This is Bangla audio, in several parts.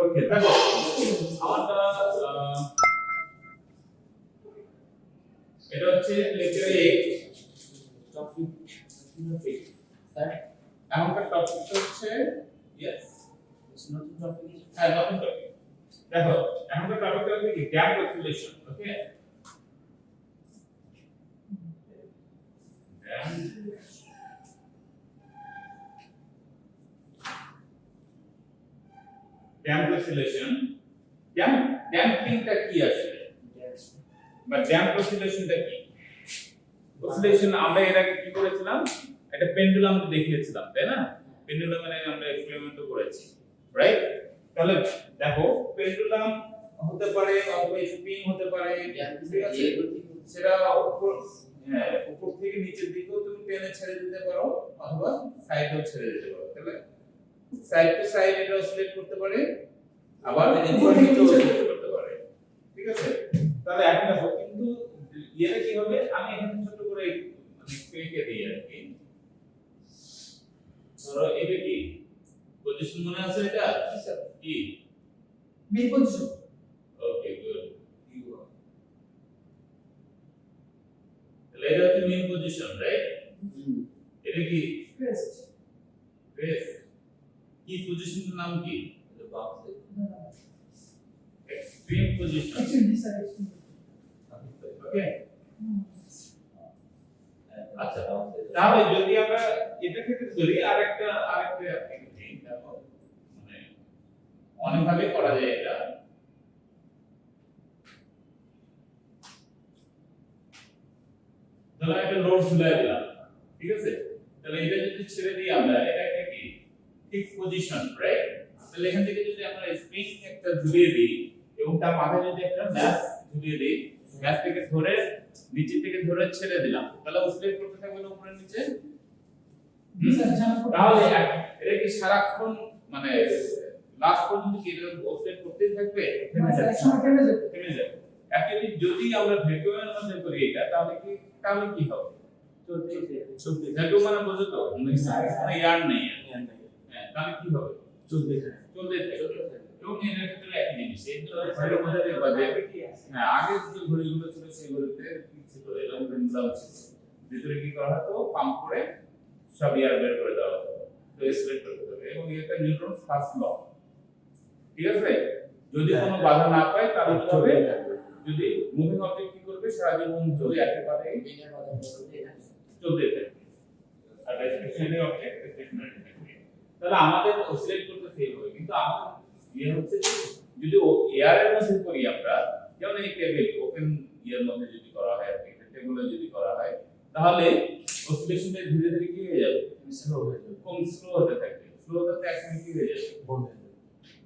ওকে দেখো আমরা এটা হচ্ছে লেকচার 8 টপিক স্যার এখনকার টপিক হচ্ছে यस নতুন টপিক হ্যাঁ নতুন টপিক দেখো এখনকার টপিকটা হচ্ছে কি গ্যাপ অসিলেশন ওকে ড্যাম্প অসিলেশন ড্যাম্পিংটা কি আসলে বা ড্যাম্প অসিলেশনটা কি অসিলেশন আমরা এর আগে কি করেছিলাম একটা পেন্ডুলাম দেখিয়েছিলাম তাই না পেন্ডুলাম মানে আমরা এক্সপেরিমেন্টও করেছি রাইট তাহলে দেখো পেন্ডুলাম হতে পারে অথবা স্প্রিং হতে পারে ঠিক আছে সেটা উপর থেকে নিচের দিকেও তুমি টেনে ছেড়ে দিতে পারো অথবা সাইডেও ছেড়ে দিতে পারো তাহলে সাইড টু সাইড এটা অসিলেট করতে পারে আবার উপর নিচেও অসিলেট করতে পারে ঠিক আছে তাহলে এখন দেখো কিন্তু এটা কি হবে আমি এখানে ছোট করে মানে স্ক্রিনে দিই আর কি ধরো এটা কি পজিশন মনে আছে এটা কি মেন পজিশন ওকে গুড তাহলে এটা হচ্ছে মেন পজিশন রাইট এটা কি ক্রেস্ট কি পজিশনের নাম কি এক্সট্রিম পজিশন ওকে আচ্ছা তাহলে যদি আমরা এটা ক্ষেত্রে ধরি আরেকটা দেখো মানে অনেক ভাবে করা যায় এটা ধরো একটা লোড ঝুলাই দিলাম ঠিক আছে তাহলে এটা যদি ছেড়ে দিই আমরা এটা একটা কি ফিক্স পজিশন রাইট তাহলে এখান থেকে যদি আমরা স্প্রিং একটা ঝুলিয়ে দিই এবং তার মাথায় যদি একটা ম্যাস ঝুলিয়ে দিই ম্যাস থেকে ধরে নিচে থেকে ধরে ছেড়ে দিলাম তাহলে অসিলেট করতে থাকবে না উপরে নিচে তাহলে এটা কি সারাক্ষণ মানে লাস্ট পর্যন্ত কি এটা অসিলেট করতেই থাকবে থেমে যাবে অ্যাকচুয়ালি যদি আমরা ভ্যাকুয়ামের মধ্যে করি এটা তাহলে কি হবে চলতে ভ্যাকুয়াম মানে বুঝো তো মানে ইয়ার নেই হ্যাঁ তাহলে কি হবে চলতে থাকবে এবং এর ক্ষেত্রে একই জিনিস এই ঘরের মধ্যে বাজে হ্যাঁ আগে যে ঘড়িগুলো ছিল সেই ঘড়িতে কি ছিল এরকম পেন্ডুলাম ছিল ভিতরে কি করা হতো পাম্প করে সব এয়ার বের করে দেওয়া হতো তো স্প্রেড করতে হবে এবং এটা নিউটনস ফার্স্ট ল ঠিক আছে যদি কোনো বাধা না পায় তাহলে কি হবে যদি মুভিং অবজেক্ট কি করবে সারা জীবন ধরে একেবারে চলতে থাকবে আর স্টেশনারি অবজেক্ট স্টেশনারি থাকবে তাহলে আমাদের অসিলেট করতে সেভ হবে কিন্তু আমাদের ইয়ে হচ্ছে যদি এয়ারের মধ্যে করি আমরা যেমন এই টেবিল ওপেন ইয়ার মধ্যে যদি করা হয় টেবিলে যদি করা হয় তাহলে অসিলেশনটা ধীরে ধীরে কি হয়ে যাবে স্লো হয়ে যাবে কম স্লো হতে থাকবে স্লো হতে একসময় কি হয়ে যাবে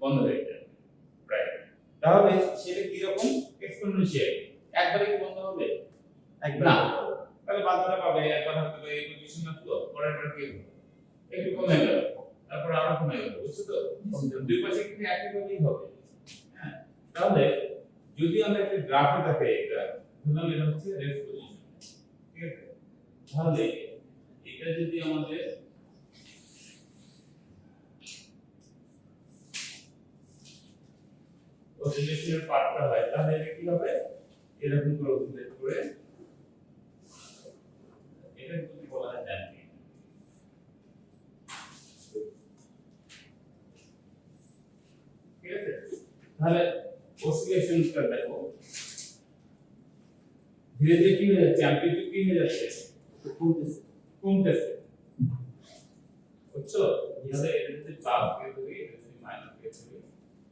বন্ধ হয়ে যাবে রাইট তাহলে সেটা কি রকম এক্সপোনেনশিয়াল একবারে কি বন্ধ হবে একবার না তাহলে বাধাটা পাবে একবার হয়তো এই পজিশন আসলো পরের বার কি একটু কমে গেল তারপর আরো কমে গেল বুঝছো তো দুই পাশে কিন্তু একই ভাবেই হবে হ্যাঁ তাহলে যদি আমরা একটা গ্রাফে দেখাই এটা ধরলাম এটা হচ্ছে রেস্ট পজিশন ঠিক আছে তাহলে এটা যদি আমাদের অসিলেশনের পার্টটা হয় তাহলে এটা কি হবে এরকম করে অসিলেট করে এটা যদি বলা হয় ড্যাম্পিং ঠিক আছে তাহলে অসিলেশনটা দেখো ধীরে ধীরে কি হয়ে যাচ্ছে অ্যামপ্লিটিউড কি হয়ে যাচ্ছে কমতেছে বুঝছো তাহলে এটা যদি প্লাস কে ধরি এটা যদি মাইনাস কে ধরি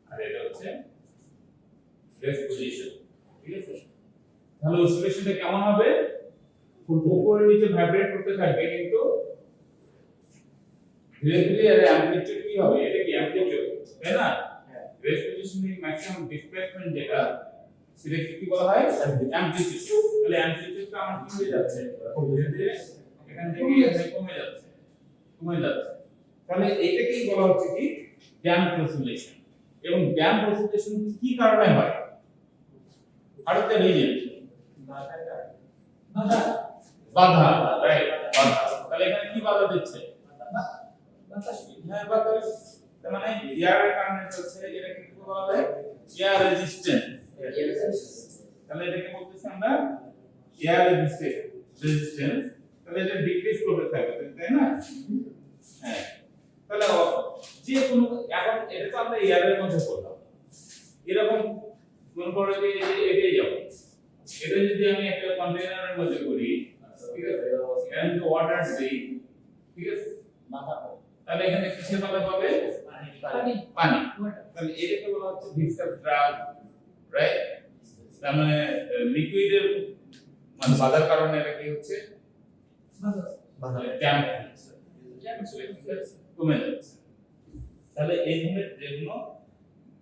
আর এটা হচ্ছে রেস্ট পজিশন ঠিক আছে তাহলে অসিলেশনটা কেমন হবে উপরে নিচে ভাইব্রেট করতে থাকবে কিন্তু ধীরে ধীরে এর অ্যামপ্লিটিউড কি হবে এটা কি অ্যামপ্লিটিউড তাই না রেস্ট পজিশনের ম্যাক্সিমাম ডিসপ্লেসমেন্ট যেটা সেটা কি বলা হয় অ্যামপ্লিটিউড তাহলে অ্যামপ্লিটিউডটা আমার কি হয়ে যাচ্ছে ধীরে ধীরে এখান থেকে এখানে কমে যাচ্ছে তাহলে এইটাকেই বলা হচ্ছে কি ড্যাম্প অসিলেশন এবং ড্যাম্প অসিলেশন কি কারণে হয় আর একটা রিজন বাধা রাইট বাধা তাহলে এখানে কি বাধা দিচ্ছে বাতাস হ্যাঁ বাতাস তার মানে এয়ারের কারণে হচ্ছে এটা কি বলা হয় এয়ার রেজিস্ট্যান্স তাহলে এটাকে বলতেছি আমরা এয়ার রেজিস্ট্যান্স তাহলে এটা ডিক্রিজ করতে থাকবে তাই না হ্যাঁ তাহলে যে কোনো এখন এটা তো আমরা এয়ারের মধ্যে করলাম এরকম কোন করে যে এটাই যাব এটা যদি আমি একটা কন্টেইনারের মধ্যে করি ঠিক আছে এখানে যদি ওয়াটার দেই ঠিক আছে মাথা তাহলে এখানে কিসের বাধা পাবে পানি পানি তাহলে এটাকে বলা হচ্ছে ভিসকাস ড্রাগ রাইট তার মানে লিকুইডের মানে বাধার কারণে এটা কি হচ্ছে বাধা ড্যাম্প কমে যাচ্ছে তাহলে এই ধরনের যেগুলো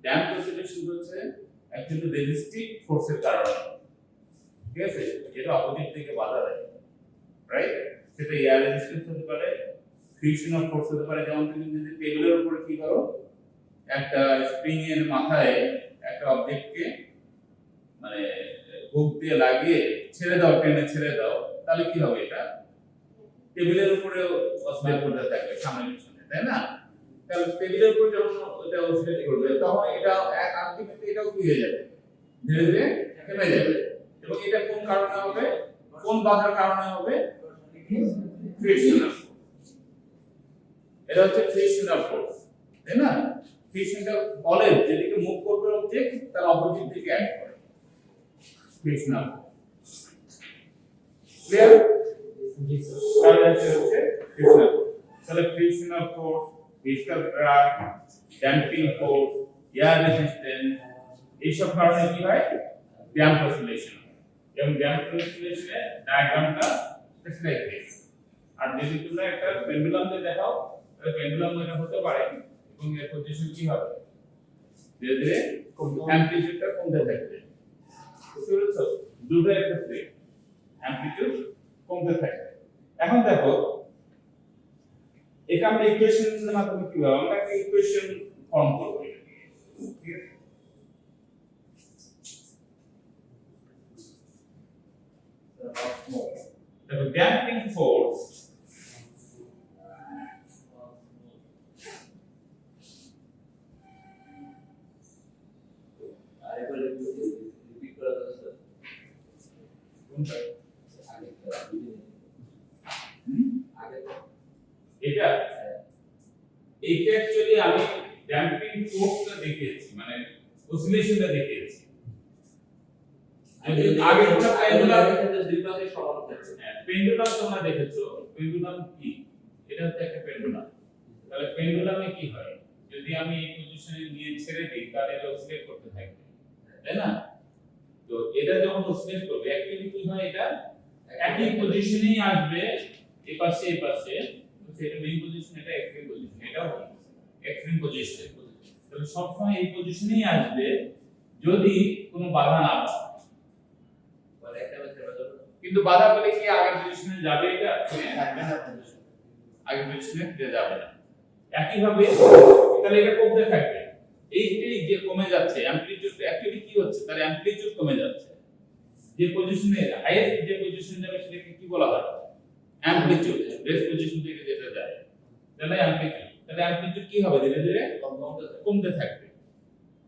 ড্যাম্প অসিলেশন হচ্ছে অ্যাকচুয়ালি রেজিস্টিভ ফোর্সের কারণে ঠিক আছে যেটা অপোজিট দিকে বাধা দেয় রাইট সেটা এয়ার রেজিস্ট্যান্স হতে পারে ফ্রিকশন অফ ফোর্স হতে পারে যেমন তুমি যদি টেবিলের উপরে কি করো একটা স্প্রিং এর মাথায় একটা অবজেক্টকে মানে হুক দিয়ে লাগিয়ে ছেড়ে দাও টেনে ছেড়ে দাও তাহলে কি হবে এটা টেবিলের উপরে অসিলেট করতে থাকবে সামনে পিছনে তাই না তাহলে টেবিলের উপরে যখন এটা অসিলেট করবে তখন এটা এক আলটিমেটলি এটাও কি হয়ে যাবে ধীরে ধীরে থেমে যাবে এবং এটা কোন কারণে হবে কোন বাধার কারণে হবে ফ্রিকশন এটা হচ্ছে ফ্রিকশনাল ফোর্স তাই না ফ্রিকশনটা বলে যেদিকে মুভ করবে অবজেক্ট তার অপোজিট দিকে অ্যাক্ট করে ফ্রিকশনাল ক্লিয়ার তাহলে হচ্ছে ফ্রিকশনাল তাহলে frictional force viscous drug damping force air resistance এই সব কারণে কি হয় ড্যাম্প অসিলেশন এবং ড্যাম্প অসিলেশনের ডায়াগ্রামটা লাইক দিস আর যদি তোমরা একটা পেন্ডুলাম দিয়ে দেখাও পেন্ডুলাম এটা হতে পারে এবং এর পজিশন কি হবে ধীরে ধীরে অ্যামপ্লিটিউডটা কমতে থাকবে বুঝতে পেরেছো দুটো ক্ষেত্রে অ্যামপ্লিটিউড কমতে থাকবে এখন দেখো এটা আমরা ইকুয়েশনের মাধ্যমে কি হবে আমরা একটা ইকুয়েশন ফর্ম করব ঠিক আছে দেখো ড্যাম্পিং ফোর্স এটা এটা অ্যাকচুয়ালি আমি ড্যাম্পিং ফোর্সটা দেখিয়েছি মানে অসিলেশনটা দেখিয়েছি আগে তোমরা পেন্ডুলাম দুই পাশে সমান থাকছে পেন্ডুলাম তোমরা দেখেছো পেন্ডুলাম কি এটা হচ্ছে একটা পেন্ডুলাম তাহলে পেন্ডুলামে কি হয় যদি আমি এই পজিশনে নিয়ে ছেড়ে দিই তাহলে এটা অসিলেট করতে থাকবে তাই না তো এটা যখন অসিলেট করবে অ্যাকচুয়ালি কি হয় এটা একই পজিশনেই আসবে এই পাশে এটা মেইন পজিশন এটা এক্সট্রিম পজিশন এটাও এক্সট্রিম পজিশন তাহলে সব সময় এই পজিশনেই আসবে যদি কোনো বাধা না পায় মানে একটা কিন্তু বাধা পেলে কি আগের পজিশনে যাবে এটা থাকবে না আগের পজিশনে ফিরে যাবে না একই ভাবে তাহলে এটা কমতে থাকবে এইটাই যে কমে যাচ্ছে অ্যামপ্লিটিউড অ্যাকচুয়ালি কি হচ্ছে তার অ্যামপ্লিটিউড কমে যাচ্ছে যে পজিশনে হাইয়েস্ট যে পজিশনে যাবে সেটাকে কি বলা হয় অ্যামপ্লিটিউড রেস্ট পজিশন থেকে যেটা যায় তাহলে অ্যামপ্লিটিউড কি হবে ধীরে ধীরে কমতে থাকবে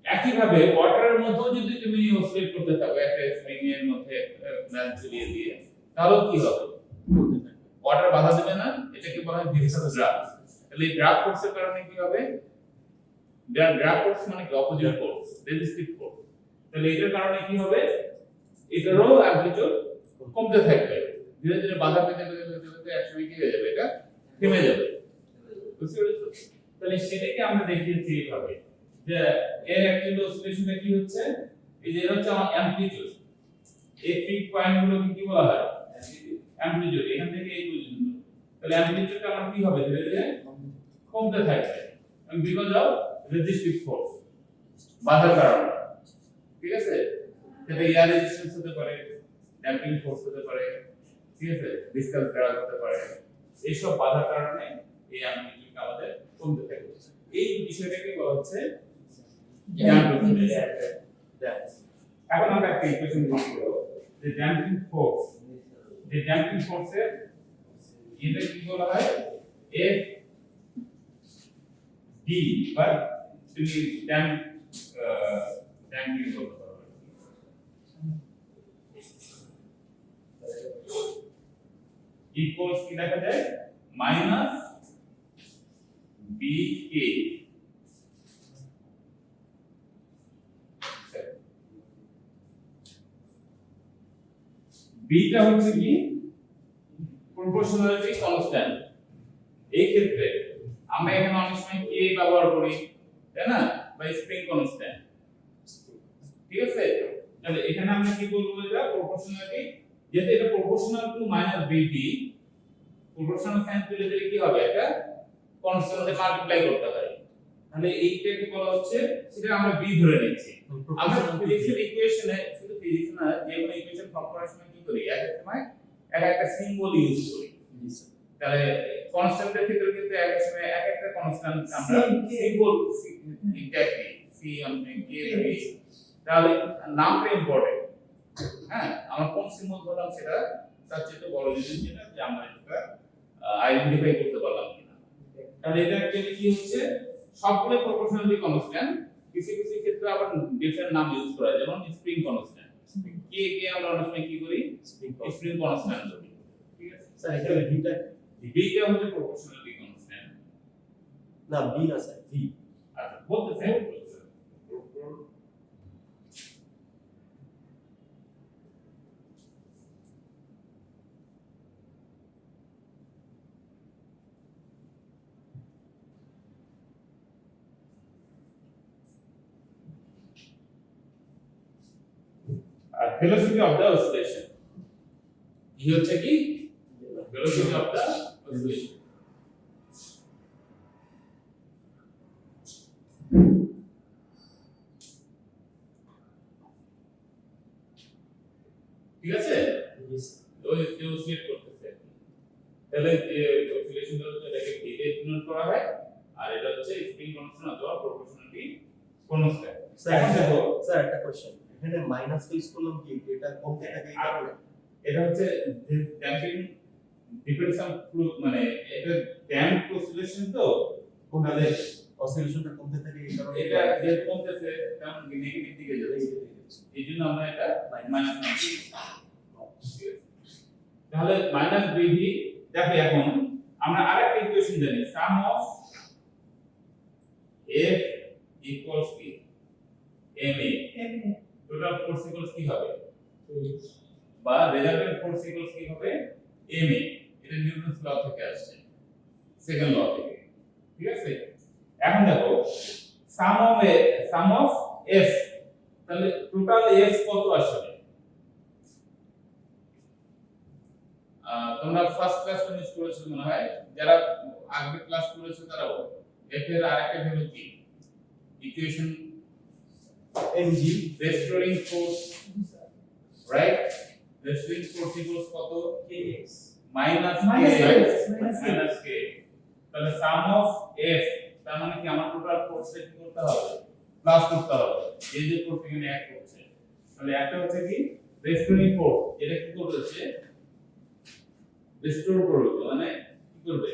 একই ভাবে ওয়াটারের মধ্যেও যদি তুমি অসিলেট করতে থাকো একটা স্প্রিং এর মধ্যে ম্যাচ ঝুলিয়ে দিয়ে তাহলে কি হবে ওয়াটার বাধা দেবে না এটাকে বলা হয় ভিসকাস ড্রাগ তাহলে এই ড্রাগ ফোর্সের কারণে কি হবে ড্রাগ ফোর্স মানে কি অপোজিট ফোর্স রেজিস্টিভ ফোর্স তাহলে এটার কারণে কি হবে এটারও অ্যামপ্লিটিউড কমতে থাকবে ধীরে ধীরে বাধা পেতে একসময় কি হয়ে যাবে এটা থেমে যাবে বুঝতে পেরেছো তাহলে সেটাকে আমরা দেখিয়েছি এইভাবে যে এর অ্যাকচুয়ালি অসিলেশনটা কি হচ্ছে এই যে এটা হচ্ছে আমার অ্যামপ্লিটিউড এই পিক পয়েন্টগুলোকে কি বলা হয় অ্যামপ্লিটিউড এখান থেকে এই পর্যন্ত তাহলে অ্যামপ্লিটিউডটা আমার কি হবে ধীরে ধীরে কমতে থাকবে বিকজ অফ রেজিস্টিভ ফোর্স বাধার কারণে ঠিক আছে সেটা এয়ার রেজিস্ট্যান্স হতে পারে ড্যাম্পিং ফোর্স হতে পারে ঠিক আছে ভিসকাস ড্রাগ হতে পারে এই সব বাধার কারণে এই অ্যামপ্লিটিউডটা আমাদের কমতে থাকবে এই বিষয়টাকে বলা হচ্ছে এখন আমরা একটা ইকুয়েশন লিখব যে ড্যাম্পিং ফোর্স এটা কি বলা হয় F বি বা তুমি ড্যাম কি বলতে পারো ইকুয়ালস কি লেখা যায় মাইনাস বি কে বিটা হচ্ছে কি প্রপোর্শনালিটি কনস্ট্যান্ট। এই ক্ষেত্রে আমরা এখানে অনেক সময় কে ব্যবহার করি তাই না বা স্প্রিং কনস্ট্যান্ট, ঠিক আছে? তাহলে এখানে আমরা কি বলবো, এটা প্রপোর্শনালিটি, যেহেতু এটা প্রপোর্শনাল টু মাইনাস বিটি, প্রপোর্শনাল সাইন তুলে দিলে কি হবে, একটা কনস্ট্যান্টে মাল্টিপ্লাই করতে হয়, তাহলে এইটাকে বলা হচ্ছে, সেটা আমরা বি ধরে নিচ্ছি। আমরা ফিজিক্সের ইকুয়েশনে, শুধু ফিজিক্স না, যে কোনো ইকুয়েশন ফর্ম করার সময় কি করি, এক এক সময় এক একটা সিম্বল ইউজ করি। তাহলে কনস্ট্যান্টের ক্ষেত্রে কিন্তু এক এক সময় এক একটা কনস্ট্যান্ট আমরা সিম্বল এক্স্যাক্টলি সি আমরা কে ধরি, তাহলে নামটা ইম্পর্টেন্ট। হ্যাঁ, আমরা কোন সিম্বল ধরলাম সেটা তার চেয়ে বড় জিনিস যেটা যে আমরা এটা আইডেন্টিফাই করতে পারলাম কিনা। তাহলে এটা অ্যাকচুয়ালি কি হচ্ছে, সবগুলো প্রপোর্শনালি কনস্ট্যান্ট, কিছু কিছু ক্ষেত্রে আবার ডিফারেন্ট নাম ইউজ করা যায়, যেমন স্প্রিং কনস্ট্যান্ট। কে কে আমরা অনেক সময় কি করি, স্প্রিং কনস্ট্যান্ট ধরি, ঠিক আছে? স্যার এখানে ভিটা বিটা হচ্ছে প্রপোর্শনালি কনস্ট্যান্ট না, বি না স্যার, ভি। আচ্ছা, বলতেছেন velocity of the oscillation, কি হচ্ছে কি velocity of the oscillation। ঠিক আছে, ওই যে oscillate করতেছে, তাহলে যে oscillation হচ্ছে এটাকে v দিয়ে ডিনোট করা হয়, আর এটা হচ্ছে স্প্রিং কনস্ট্যান্ট অথবা প্রপোর্শনালিটি কনস্ট্যান্ট। স্যার স্যার একটা কোশ্চেন, এখানে মাইনাস ইউজ করলাম কি, এটা কমতে থাকে এই কারণে? এটা হচ্ছে ড্যাম্পিং ডিপেন্ডস অন মানে এটা ড্যাম্প অসিলেশন, তো তাহলে অসিলেশনটা কমতে থাকে এই কারণে। এটা যে কমতেছে তেমন নেগেটিভ দিকে যাচ্ছে, এইজন্য আমরা এটা মাইনাস নামছি। তাহলে মাইনাস বিভি, দেখো এখন আমরা আরেকটা ইকুয়েশন জানি, সাম অফ এফ ইকুয়ালস কি M A, total force equals কি হবে, বা রেজাল্টেন্ট ফোর্স ইকুয়ালস কি হবে এম এ। এটা নিউটনস ল থেকে আসছে, সেকেন্ড ল থেকে, ঠিক আছে? এখন দেখো সাম অফ এফ, তাহলে টোটাল এফ কত আসবে? তোমরা ফার্স্ট ক্লাস মিস করেছো মনে হয়, যারা আগের ক্লাস করেছো তারা এফ এর আরেকটা ভ্যালু কি, equation mg restoring force, right? Restoring force equals কত, kx minus k, Minus k, right? minus k. minus k, তাহলে sum of f, তার মানে কি আমার টোটাল ফোর্স কি করতে হবে, প্লাস করতে হবে, এই যে ফোর্স এখানে অ্যাড করছে, তাহলে একটা হচ্ছে কি restoring force, এটা কি করছে, রিস্টোর করবে, মানে কি করবে,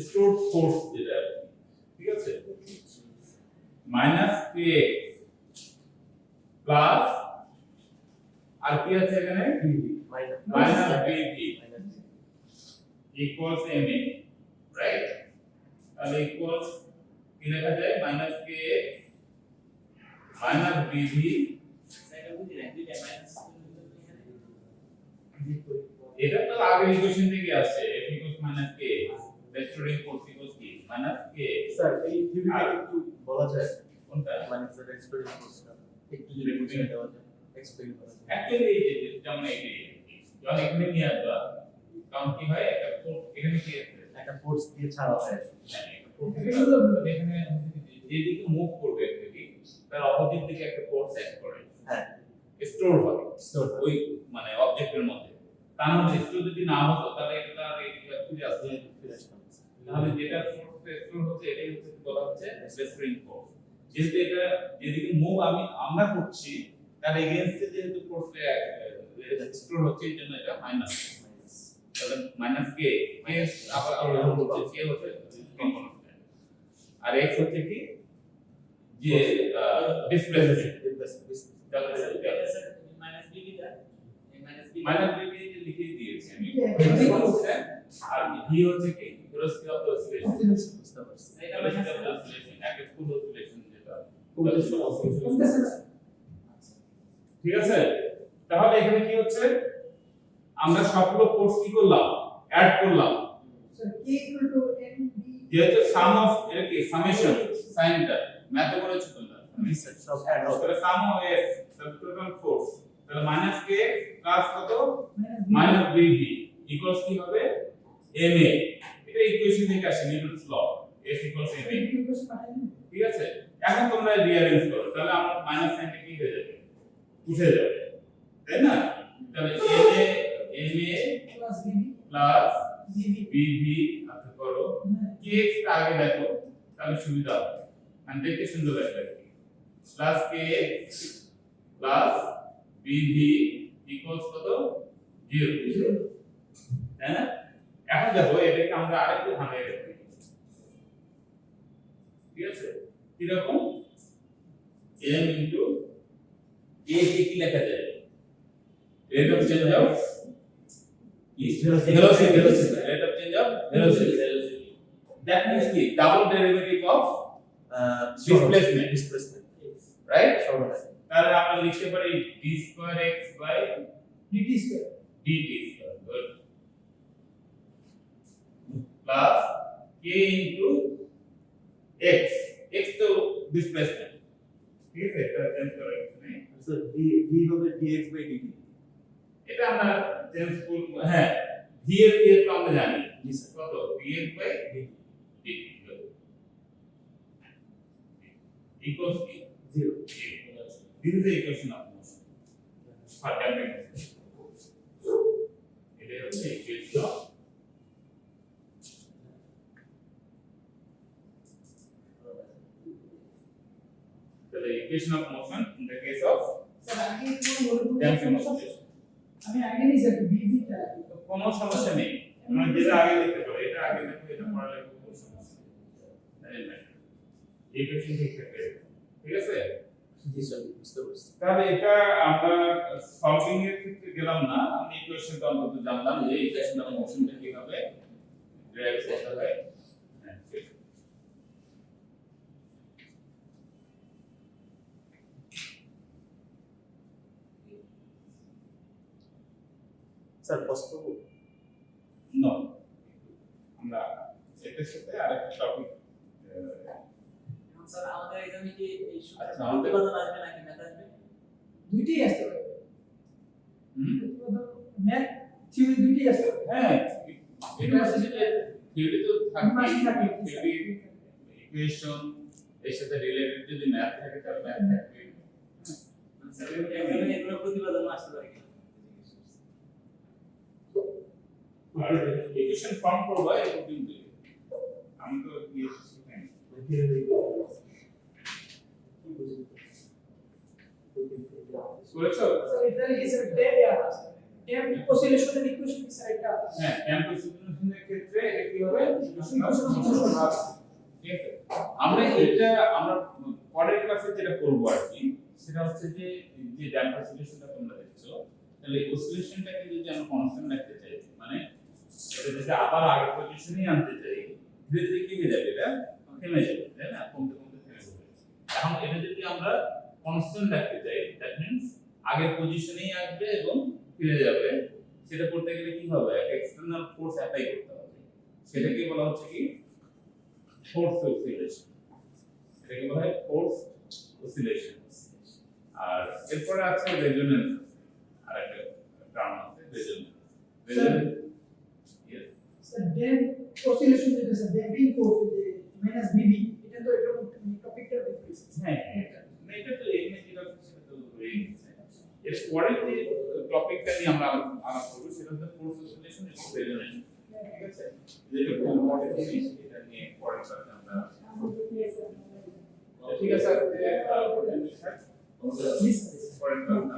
স্টোর ফোর্স যেটা, ঠিক আছে, মাইনাস k প্লাস আর কি আছে এখানে minus bv equals ma, right? তাহলে ইকুয়ালস কি লেখা যায়, মাইনাস k মাইনাস bv, এটা তো আগের ইকুয়েশন থেকে আসছে, f equals minus k, restoring force equals কি মাইনাস k। স্যার এই থিওরিটা একটু বলা যায়, কোনটা মানে স্যার এক্সপেরিমেন্ট ফোর্সটা একটু যদি বুঝিয়ে দেওয়া যায়, এক্সপেরিমেন্ট করা যায়। অ্যাকচুয়ালি এই যে যেমন এই যখন এখানে নিয়ে আসবা, কারণ কি হয়, একটা ফোর্স এখানে কি আছে, একটা ফোর্স দিয়ে ছাড়া হয়, এখানে যেদিকে মুভ করবে একটি, তার অপোজিট দিকে একটা ফোর্স অ্যাক্ট করে, হ্যাঁ স্টোর হবে স্টোর ওই মানে অবজেক্টের মধ্যে। তার মধ্যে স্টোর যদি না হতো তাহলে এটা এই ফিরে আসবে, ফিরে আসলাম। তাহলে যেটা ফোর্স স্টোর হচ্ছে এটাই হচ্ছে বলা হচ্ছে রেস্টোরিং ফোর্স। যেহেতু এটা যেদিকে মুভ আমরা করছি তার এগেইনস্টে যেহেতু ফোর্স স্টোর হচ্ছে, এই জন্য এটা মাইনাস, তাহলে মাইনাস কে আবার আমরা বলছি কে হচ্ছে স্প্রিং কনস্ট্যান্ট। আর x হচ্ছে কি যে ডিসপ্লেসমেন্ট মাইনাস বি কি যায় মাইনাস b কে লিখে দিয়েছি আমি আর v হচ্ছে কি ভেলোসিটি অফ দ্য অসিলেশন এটা ভেলোসিটি অফ দ্য অসিলেশন একটা ফুল অসিলেশন যেটা ঠিক আছে তাহলে এখানে কি হচ্ছে আমরা সবগুলো ফোর্স কি করলাম অ্যাড করলাম So K equal to N B. যেহেতু সাম অফ এটা কি সামেশন সাইনটা ম্যাথে করেছো তোমরা রিসার্চ সব অ্যাড হবে তাহলে সাম অফ এস টোটাল ফোর্স তাহলে মাইনাস কে প্লাস কত Minus মাইনাস বিভি ইকুয়ালস কি হবে এমএ এটা ইকুয়েশন থেকে আসে নিউটনস ল এস ইকুয়ালস এমএ ঠিক আছে এখন তোমরা রিঅ্যারেঞ্জ করো তাহলে আমার মাইনাস সাইনটা কি হয়ে যাবে উঠে যাবে তাই না তাহলে MA plus B plus B বিভি আচ্ছা করো কি এক্স আগে দেখো তাহলে সুবিধা হবে মানে দেখতে সুন্দর লাগবে প্লাস কে এক্স প্লাস বিভি ইকুয়ালস কত 0 তাই না এখন দেখো এটাকে আমরা আরেকটু ভাঙিয়ে দেব ঠিক আছে কি রকম m ইনটু a কে কি লেখা যায় rate of change of velocity rate of change of velocity that means the double derivative of displacement right তাহলে আমরা লিখতে পারি d square x by dt square. dt square good plus k into x x তো displacement ঠিক আছে এটা চেঞ্জ করা হচ্ছে স্যার v হবে dx by dt এটা আমরা চেঞ্জ করব হ্যাঁ v এর তো আমরা জানি জি স্যার কত dx by dt equals 0 this is the equation of motion for damping এটা হচ্ছে equation of the equation of motion in the case of Sir, আগে কোনো damping সমস্যা oscillation আমি আগে নিয়ে যাবো BB টা তো কোনো সমস্যা নেই আমরা যেটা আগে লিখতে পারি এটা আগে লিখতে এটা পড়া লাগবে কোনো সমস্যা নেই ইকুয়েশন ঠিক থাকবে ঠিক আছে জি স্যার বুঝতে পারছি তাহলে এটা আমরা সলভিং এর ক্ষেত্রে গেলাম না আমি ইকুয়েশনটা অন্তত জানলাম যে ইকুয়েশন অফ মোশনটা কিভাবে ডেরাইভ করতে হয় হ্যাঁ ঠিক স্যার প্রশ্ন নো আমরা এটার সাথে আরেকটা টপিক স্যার আমাদের এখানে কি এই আচ্ছা, আমাদের কথা আসবে নাকি ম্যাথ আসবে দুইটাই আসতে পারে হুম ম্যাথ থিওরি দুইটাই আসতে পারে হ্যাঁ এটা হচ্ছে যে থিওরি তো মাসি থাকে। থাকবে ইকুয়েশন এর সাথে রিলেটেড যদি ম্যাথ থাকে তাহলে ম্যাথ থাকবে স্যার এখানে এগুলো প্রতিপাদন আসতে পারে কি আর ইকুয়েশন ফর্ম করব এটা কিন্তু আমি তো দিয়েছি হ্যাঁ করেছো স্যার এটা কি স্যার ড্যাম অসিলেশনের ইকুয়েশন কি স্যার এটা হ্যাঁ ক্যাম্পাস সিমুলেশনের ক্ষেত্রে এটা কি হবে ইকুয়েশন অফ মোশন ঠিক আছে আমরা এটা আমরা পরের ক্লাসে যেটা করব আর কি সেটা হচ্ছে যে যে ড্যাম অসিলেশনটা তোমরা দেখছো তাহলে অসিলেশনটাকে যদি আমরা কনস্ট্যান্ট রাখতে চাই মানে এটা যদি আবার আগের পজিশনেই আনতে চাই ধীরে ধীরে কি হয়ে যাবে এটা থেমে যাবে তাই না কমতে কমতে থেমে যাবে এখন এটা যদি আমরা কনস্ট্যান্ট রাখতে চাই দ্যাট মিন্স আগের পজিশনেই আসবে এবং ফিরে যাবে সেটা করতে গেলে কি হবে একটা এক্সটারনাল ফোর্স অ্যাপ্লাই করতে হবে সেটাকে বলা হচ্ছে কি ফোর্স অসিলেশন এটাকে বলা হয় ফোর্স অসিলেশন আর এরপরে আছে রেজোনেন্স আর একটা টার্ম আছে resonance yes sir damped oscillation যেটা স্যার ড্যাম্পিং ফোর্স যে মাইনাস বিবি এটা তো এটা টপিকটা দেখতেছি হ্যাঁ এটা তো এমনি যেটা সেটা তো হয়ে গেছে এর পরের যে টপিকটা নিয়ে আমরা আলোচনা করব সেটা হচ্ছে ফোর্স অসিলেশন এবং রেজোনেন্স ঠিক আছে যেটা খুব ইম্পর্টেন্ট জিনিস এটা নিয়ে পরের ক্লাসে আমরা ঠিক আছে পরের ক্লাসে